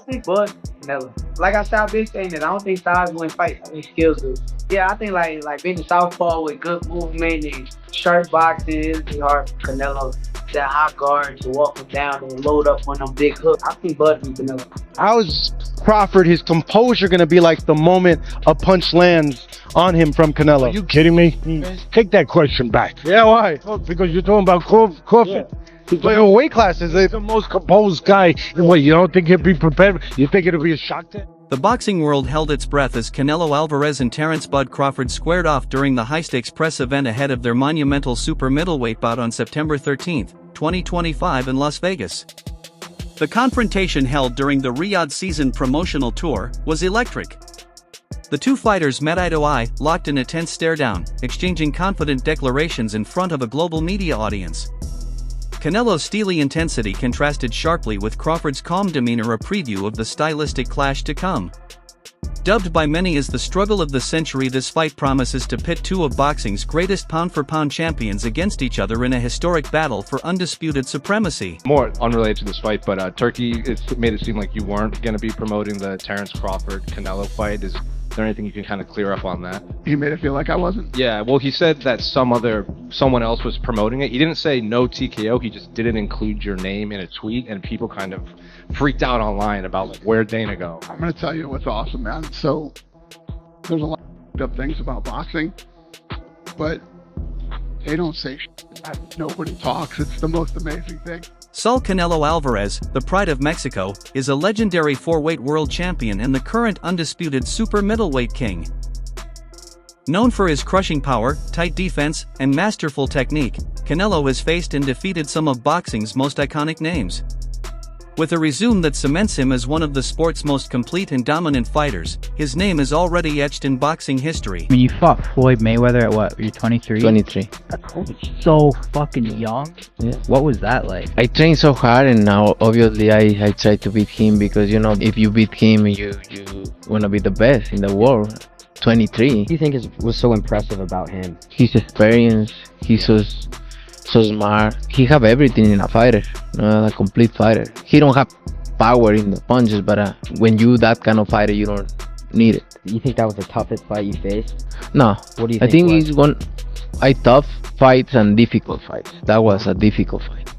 I think Bud Canelo. Like I said, I've been saying that I don't think size win fight. I think skills do. Yeah, I think like being a southpaw with good movement and sharp boxing is be hard for Canelo. That hot guard to walk him down and load up on them big hooks. I think Bud beat Canelo. How's Crawford, his composure going to be like the moment a punch lands on him from Canelo? Are you kidding me? Take that question back. Yeah, why? Oh, because you're talking about Crawford. Yeah. Well, weight classes, He's the most composed guy. What, you don't think he'll be prepared? You think it'll be a shock to him? The boxing world held its breath as Canelo Alvarez and Terence "Bud" Crawford squared off during the high-stakes press event ahead of their monumental super middleweight bout on September 13, 2025 in Las Vegas. The confrontation held during the Riyadh season promotional tour was electric. The two fighters met eye to eye, locked in a tense stare-down, exchanging confident declarations in front of a global media audience. Canelo's steely intensity contrasted sharply with Crawford's calm demeanor, a preview of the stylistic clash to come. Dubbed by many as the struggle of the century, this fight promises to pit two of boxing's greatest pound-for-pound champions against each other in a historic battle for undisputed supremacy. More unrelated to this fight, but Turkey made it seem like you weren't going to be promoting the Terence Crawford-Canelo fight. Is there anything you can kind of clear up on that? He made it feel like I wasn't. Yeah, well, he said that someone else was promoting it. He didn't say no TKO. He just didn't include your name in a tweet, and people kind of freaked out online about like, where'd Dana go? I'm gonna tell you what's awesome, man. So there's a lot of things about boxing, but they don't say shit. Nobody talks. It's the most amazing thing. Saul Canelo Alvarez, the pride of Mexico, is a legendary four-weight world champion and the current undisputed super middleweight king. Known for his crushing power, tight defense, and masterful technique, Canelo has faced and defeated some of boxing's most iconic names. With a resume that cements him as one of the sport's most complete and dominant fighters, his name is already etched in boxing history. I mean, you fought Floyd Mayweather at what? You're 23? 23. That's so fucking young. Yeah. What was that like? I trained so hard, and now obviously I try to beat him because, you know, if you beat him, you want to be the best in the world. 23. What do you think was so impressive about him? His experience, he's so smart. He have everything in a fighter, a complete fighter. He don't have power in the punches, but when you that kind of fighter, you don't need it. You think that was the toughest fight you faced? No. What do you think? I think was? he's one. Tough fights and difficult fights. That was a difficult fight.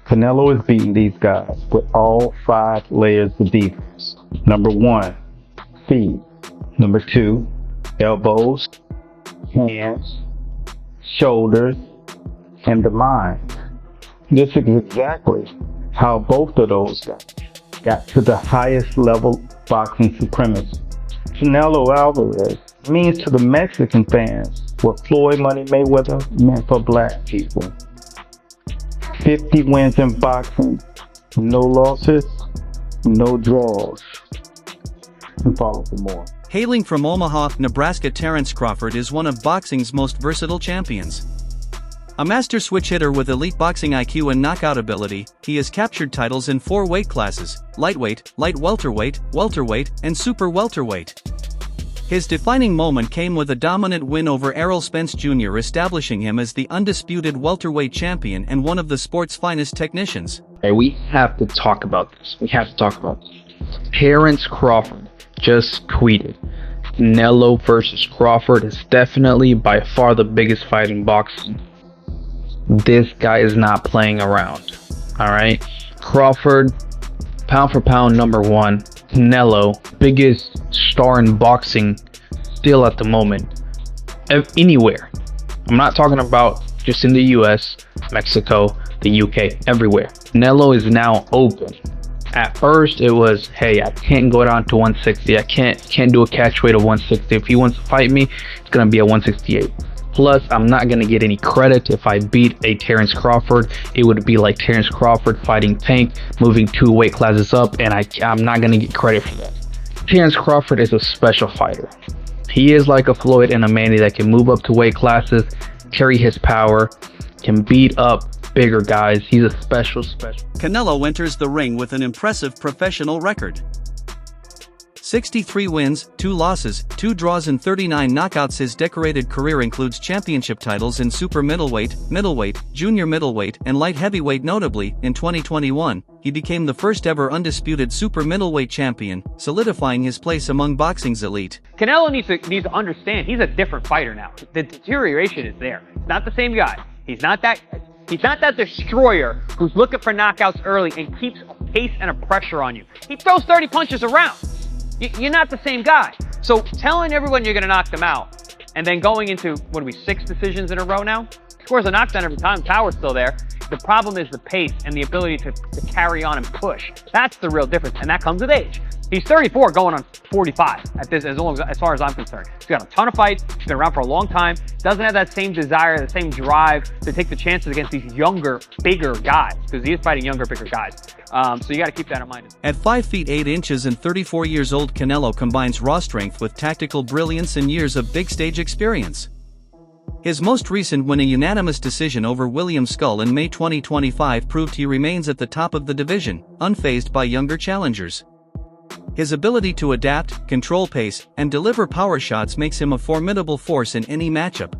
Canelo is beating these guys with all 5 layers of defense. Number 1, feet. Number 2, elbows, hands, shoulders, and the mind. This is exactly how both of those guys got to the highest level of boxing supremacy. Canelo Alvarez means to the Mexican fans what Floyd Money Mayweather meant for black people. 50 wins in boxing, no losses, no draws. And follow for more. Hailing from Omaha, Nebraska, Terence Crawford is one of boxing's most versatile champions. A master switch hitter with elite boxing IQ and knockout ability, he has captured titles in 4 weight classes: lightweight, light welterweight, welterweight, and super welterweight. His defining moment came with a dominant win over Errol Spence Jr., establishing him as the undisputed welterweight champion and one of the sport's finest technicians. Hey, we have to talk about this. Terence Crawford just tweeted, Canelo versus Crawford is definitely by far the biggest fight in boxing. This guy is not playing around. Alright? Crawford, pound for pound number 1. Canelo, biggest star in boxing still at the moment. Anywhere. I'm not talking about just in the US, Mexico, the UK, everywhere. Canelo is now open. At first it was, hey, I can't go down to 160. I can't do a catch weight of 160. If he wants to fight me, it's gonna be at 168. Plus, I'm not gonna get any credit if I beat a Terence Crawford. It would be like Terence Crawford fighting Tank, moving 2 weight classes up, and I'm not gonna get credit for that. Terence Crawford is a special fighter. He is like a Floyd and a Manny that can move up to weight classes, carry his power, can beat up bigger guys. He's a special. Canelo enters the ring with an impressive professional record. 63 wins, 2 losses, 2 draws and 39 knockouts. His decorated career includes championship titles in super middleweight, junior middleweight, and light heavyweight. Notably, in 2021, he became the first ever undisputed super middleweight champion, solidifying his place among boxing's elite. Canelo needs to understand he's a different fighter now. The deterioration is there. He's not the same guy. He's not that destroyer who's looking for knockouts early and keeps a pace and a pressure on you. He throws 30 punches around. You're not the same guy. So telling everyone you're going to knock them out and then going into, 6 decisions in a row now? Scores a knockdown every time. Power's still there. The problem is the pace and the ability to carry on and push. That's the real difference, and that comes with age. He's 34 going on 45 at this, as far as I'm concerned. He's got a ton of fights. He's been around for a long time. Doesn't have that same desire, the same drive to take the chances against these younger, bigger guys, because he is fighting younger, bigger guys. So you got to keep that in mind. At 5 feet 8 inches and 34 years old, Canelo combines raw strength with tactical brilliance and years of big stage experience. His most recent win, a unanimous decision over William Skull in May 2025, proved he remains at the top of the division, unfazed by younger challengers. His ability to adapt, control pace, and deliver power shots makes him a formidable force in any matchup.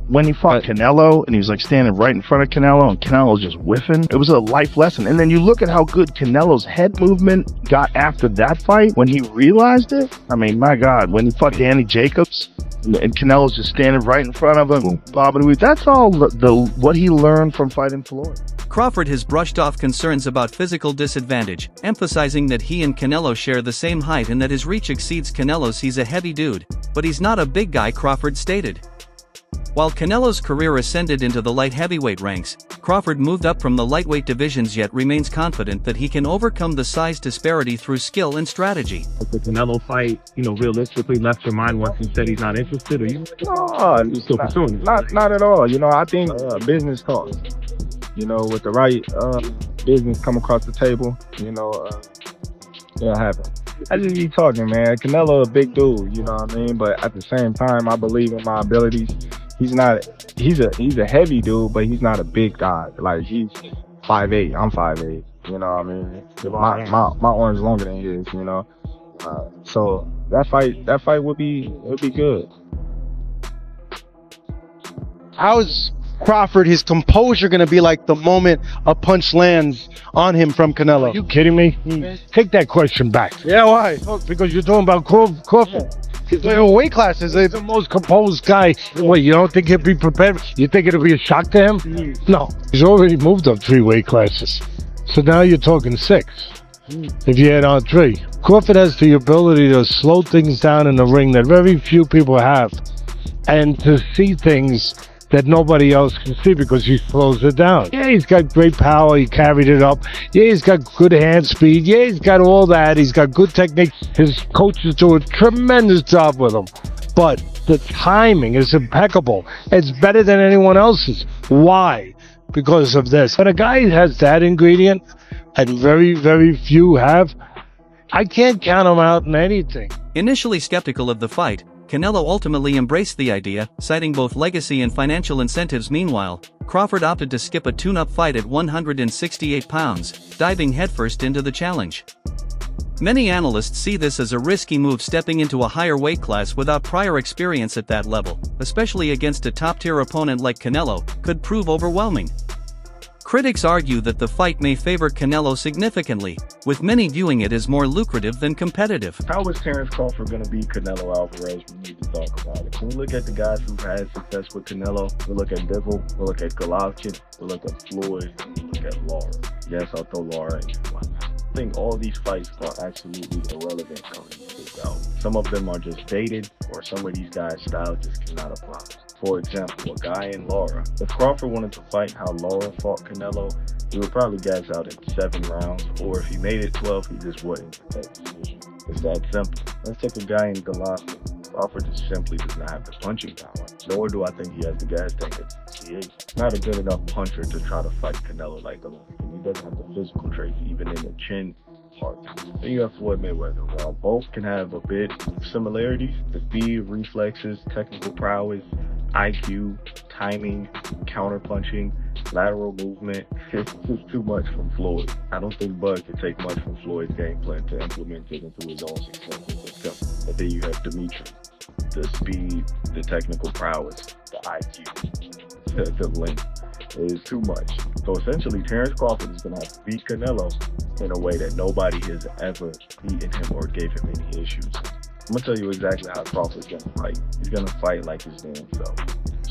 When he fought Canelo and he was like standing right in front of Canelo and Canelo was just whiffing, it was a life lesson. And then you look at how good Canelo's head movement got after that fight when he realized it. I mean, my God, when he fought Danny Jacobs and Canelo's just standing right in front of him, bobbing. That's all what he learned from fighting Floyd. Crawford has brushed off concerns about physical disadvantage, emphasizing that he and Canelo share the same height and that his reach exceeds Canelo's. He's a heavy dude, but he's not a big guy, Crawford stated. While Canelo's career ascended into the light heavyweight ranks, Crawford moved up from the lightweight divisions, yet remains confident that he can overcome the size disparity through skill and strategy. The Canelo fight, realistically left your mind once he said he's not interested, or you still pursuing it? Not at all. I think business talks. With the right business come across the table, it'll happen. I just be talking, man. Canelo a big dude, you know what I mean? But at the same time, I believe in my abilities. He's a heavy dude, but he's not a big guy. Like, he's 5'8", I'm 5'8", you know what I mean? My arm's longer than his, so that fight would be good. How's Crawford, his composure going to be like the moment a punch lands on him from Canelo? Are you kidding me? Take that question back. Yeah, why? Because you're talking about Crawford. The weight classes. He's the most composed guy. What, you don't think he'll be prepared? You think it'll be a shock to him? No. He's already moved up 3 weight classes. So now you're talking 6. If you add on 3. Crawford has the ability to slow things down in the ring that very few people have. And to see things that nobody else can see because he slows it down. Yeah, he's got great power. He carried it up. Yeah, he's got good hand speed. Yeah, he's got all that. He's got good technique. His coaches do a tremendous job with him. But the timing is impeccable. It's better than anyone else's. Why? Because of this. When a guy has that ingredient, and very, very few have, I can't count him out in anything. Initially skeptical of the fight, Canelo ultimately embraced the idea, citing both legacy and financial incentives. Meanwhile, Crawford opted to skip a tune-up fight at 168 pounds, diving headfirst into the challenge. Many analysts see this as a risky move, stepping into a higher weight class without prior experience at that level, especially against a top-tier opponent like Canelo, could prove overwhelming. Critics argue that the fight may favor Canelo significantly, with many viewing it as more lucrative than competitive. How is Terence Crawford going to beat Canelo Alvarez? We need to talk about it. When we look at the guys who've had success with Canelo, we look at Bivol, we look at Golovkin, we look at Floyd, we look at Lara. Yes, I'll throw Lara in. I think all these fights are absolutely irrelevant coming into this out. Some of them are just dated, or some of these guys' style just cannot apply. For example, a guy in Lara. If Crawford wanted to fight how Lara fought Canelo, he would probably gas out in 7 rounds, or if he made it 12, he just wouldn't get that decision. It's that simple. Let's take a guy in Golovkin. Crawford just simply does not have the punching power, nor do I think he has the gas tank at 68. Not a good enough puncher to try to fight Canelo like Golovkin. He doesn't have the physical traits, even in the chin part. Then you have Floyd Mayweather. While both can have a bit of similarities, the speed, reflexes, technical prowess, IQ, timing, counterpunching, Lateral movement, it's just too much from Floyd. I don't think Bud could take much from Floyd's game plan to implement it into his own success. But then you have Dimitri, the speed, the technical prowess, the IQ, the length. It is too much. So essentially, Terence Crawford is going to have to beat Canelo in a way that nobody has ever beaten him or gave him any issues. I'm going to tell you exactly how Crawford's going to fight. He's going to fight like his damn self.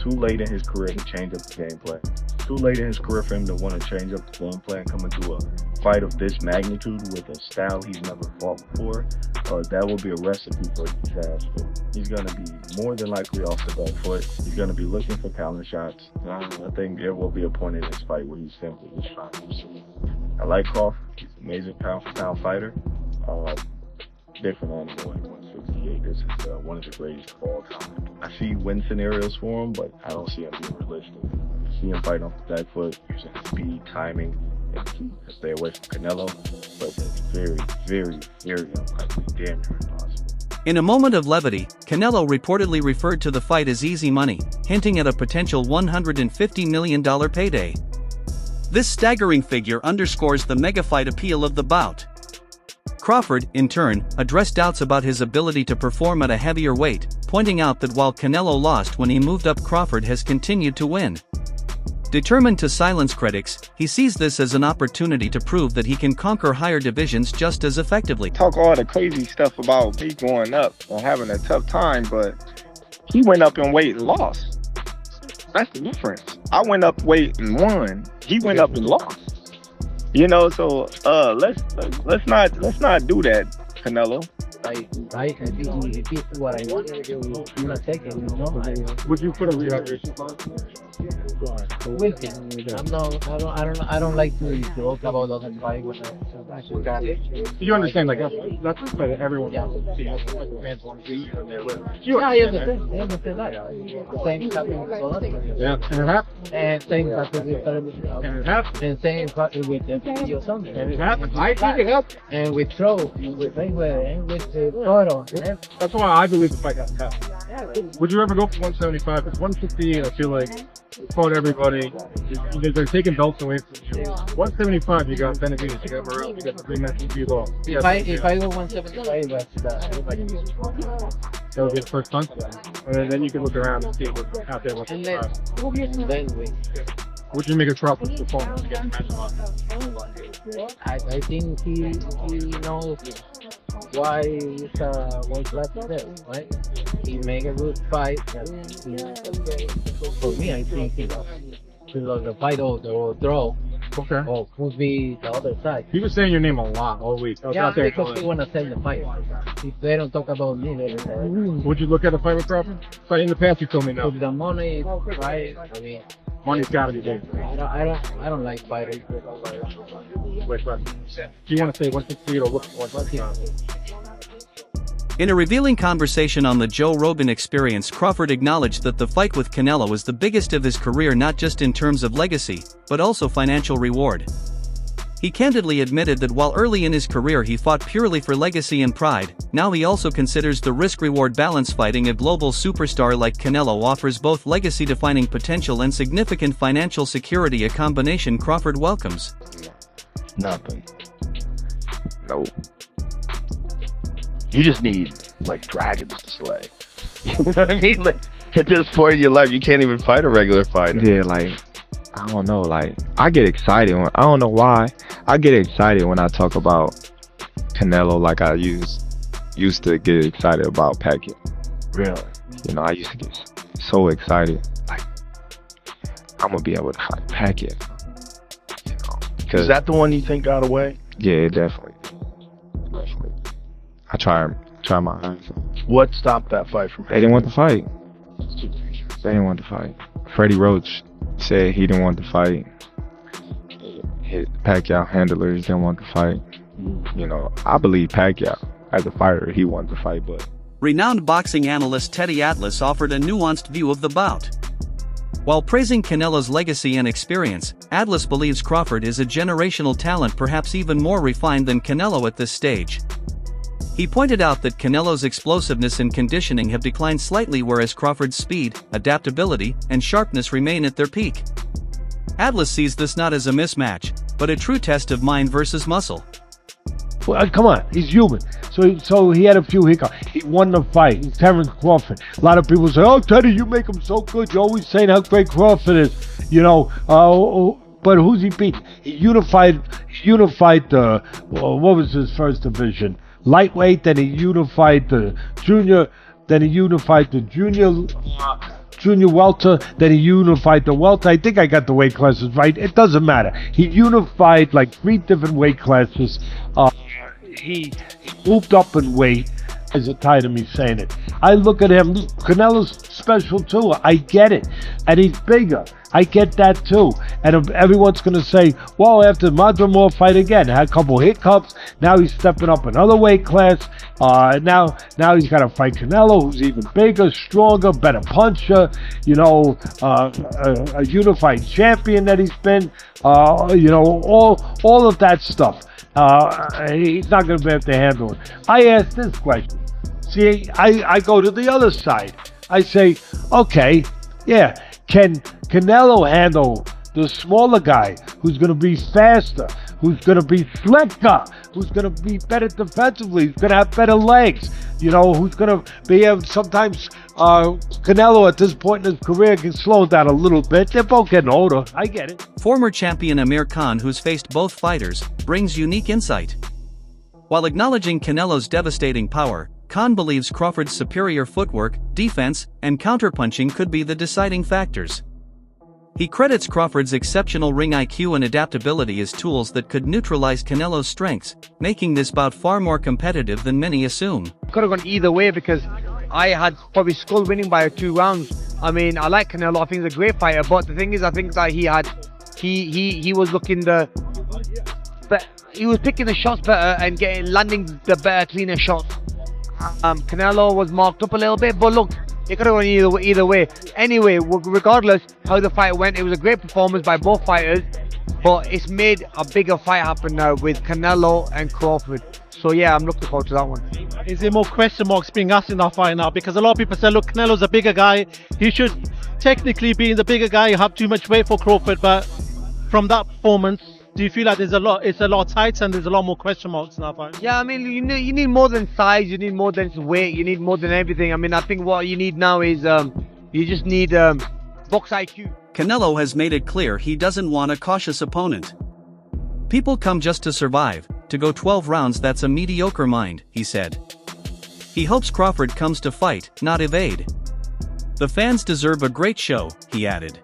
Too late in his career to change up the game plan. Too late in his career for him to want to change up the game plan, come into a fight of this magnitude with a style he's never fought before. That will be a recipe for disaster. He's going to be more than likely off the back foot. He's going to be looking for counter shots. I think there will be a point in this fight where he's simply just trying to lose. I like Crawford. He's an amazing pound-for-pound fighter. Different animal at 168. This is one of the greatest of all time. I see win scenarios for him, but I don't see him being realistic. I see him fighting off the back foot, using speed, timing, and to stay away from Canelo. But it's very, very, very unlikely, damn near impossible. In a moment of levity, Canelo reportedly referred to the fight as easy money, hinting at a potential $150 million payday. This staggering figure underscores the mega-fight appeal of the bout. Crawford, in turn, addressed doubts about his ability to perform at a heavier weight, pointing out that while Canelo lost when he moved up, Crawford has continued to win. Determined to silence critics, he sees this as an opportunity to prove that he can conquer higher divisions just as effectively. Talk all the crazy stuff about me going up and having a tough time, but he went up in weight and lost. That's the difference. I went up weight and won. He went up and lost. You know, so let's not do that, Canelo. Right? If it's what I want, you're gonna take it. You know? Would you put a reaction? With it. I don't like to talk about other fight when I got it. You understand, like that's what everyone wants to see. Fans want to see you there with. Yeah, I understand that. Same happened with Solana. Yeah, and it happened. And same happened with And it happened. And same happened with the or something. And it happened. I think it happened. And with Throw, with Mayweather, and with Photo. That's why I believe the fight has to happen. Would you ever go for 175? It's 158. I feel like fought everybody. They're taking belts away from you. 175, you got Benavidez, you got Morrell, you got the three matches you lost. If I go 175, that would be the first time. And then you can look around and see what's out there. And then we. Would you make a drop with performance against match? I think he knows why it's one class there, right? He make a good fight. For me, I think he lost the fight or the draw. Okay. Or could be the other side. He was saying your name a lot all week. Yeah, because he want to sell the fight. If they don't talk about me, they don't say. Would you look at a fight with Crawford? Fight in the past, you told me no. With the money, right? I mean, money's gotta be big. I don't like fighting. Wait, do you want to say 168 or look for 165? In a revealing conversation on the Joe Rogan Experience, Crawford acknowledged that the fight with Canelo was the biggest of his career, not just in terms of legacy, but also financial reward. He candidly admitted that while early in his career he fought purely for legacy and pride, now he also considers the risk-reward balance. Fighting a global superstar like Canelo offers both legacy-defining potential and significant financial security, a combination Crawford welcomes. Nothing. Nope. You just need, like, dragons to slay. You know what I mean? Like, at this point in your life, you can't even fight a regular fighter. Yeah, like, I don't know, like, I get excited when, I don't know why, I get excited when I talk about Canelo like I used to get excited about Pacquiao. Really? You know, I used to get so excited, like, I'm gonna be able to fight Pacquiao. You know, is that the one you think got away? Yeah, definitely. I try my hands. What stopped that fight from happening? They didn't want to fight. They didn't want to fight. Freddie Roach said he didn't want to fight. His Pacquiao handlers didn't want to fight. You know, I believe Pacquiao, as a fighter, he wanted to fight, but... Renowned boxing analyst Teddy Atlas offered a nuanced view of the bout. While praising Canelo's legacy and experience, Atlas believes Crawford is a generational talent, perhaps even more refined than Canelo at this stage. He pointed out that Canelo's explosiveness and conditioning have declined slightly, whereas Crawford's speed, adaptability, and sharpness remain at their peak. Atlas sees this not as a mismatch, but a true test of mind versus muscle. Well, come on, he's human. So he had a few hiccups. He won the fight. Terence Crawford. A lot of people say, "Oh, Teddy, you make him so good. You're always saying how great Crawford is." You know, but who's he beat? He unified the what was his first division? Lightweight. Then he unified the junior. Then he unified the junior welter, then he unified the welter. I think I got the weight classes right. It doesn't matter. He unified like 3 different weight classes. He moved up in weight. Is it tired of me saying it? I look at him. Canelo's special too. I get it, and he's bigger. I get that too. And everyone's gonna say, "Well, after Madrimov fight again, had a couple hiccups. Now he's stepping up another weight class. Now he's got to fight Canelo, who's even bigger, stronger, better puncher. You know, a unified champion that he's been. You know, all of that stuff. He's not going to be able to handle it." I asked this question. See, I go to the other side. I say, okay, yeah, can Canelo handle the smaller guy who's going to be faster, who's going to be slicker, who's going to be better defensively, who's going to have better legs, you know, who's going to be able, sometimes Canelo at this point in his career can slow down a little bit. They're both getting older. I get it. Former champion Amir Khan, who's faced both fighters, brings unique insight. While acknowledging Canelo's devastating power, Khan believes Crawford's superior footwork, defense, and counterpunching could be the deciding factors. He credits Crawford's exceptional ring IQ and adaptability as tools that could neutralize Canelo's strengths, making this bout far more competitive than many assume. Could have gone either way because I had probably Skull winning by 2 rounds. I mean, I like Canelo. I think he's a great fighter, but the thing is, I think that he was looking but he was picking the shots better and landing the better, cleaner shots. Canelo was marked up a little bit, but look, it could have gone either way. Anyway, regardless how the fight went, it was a great performance by both fighters, but it's made a bigger fight happen now with Canelo and Crawford. So yeah, I'm looking forward to that one. Is there more question marks being asked in that fight now? Because a lot of people say, look, Canelo's a bigger guy. He should technically be the bigger guy. You have too much weight for Crawford, but from that performance, do you feel like it's a lot tighter and there's a lot more question marks in that fight? Yeah, I mean, you need more than size, you need more than weight, you need more than everything. I mean, I think what you need now is you just need box IQ. Canelo has made it clear he doesn't want a cautious opponent. "People come just to survive. To go 12 rounds, that's a mediocre mind," he said. He hopes Crawford comes to fight, not evade. "The fans deserve a great show," he added.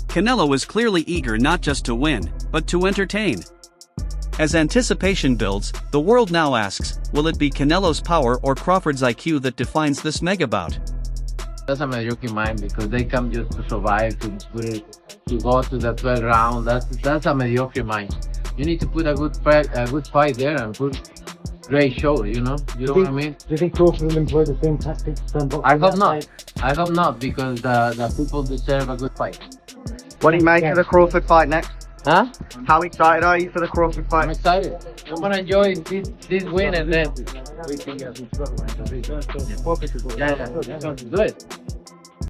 Canelo is clearly eager not just to win, but to entertain. As anticipation builds, the world now asks, will it be Canelo's power or Crawford's IQ that defines this mega bout? That's a mediocre mind because they come just to survive, to go to the 12th round. That's a mediocre mind. You need to put a good fight there and put great show. You know what I mean? Do you think Crawford will employ the same tactics? I hope not. I hope not because the people deserve a good fight. What do you make of the Crawford fight next? Huh? How excited are you for the Crawford fight? I'm excited. I'm gonna enjoy this win and then we can do it.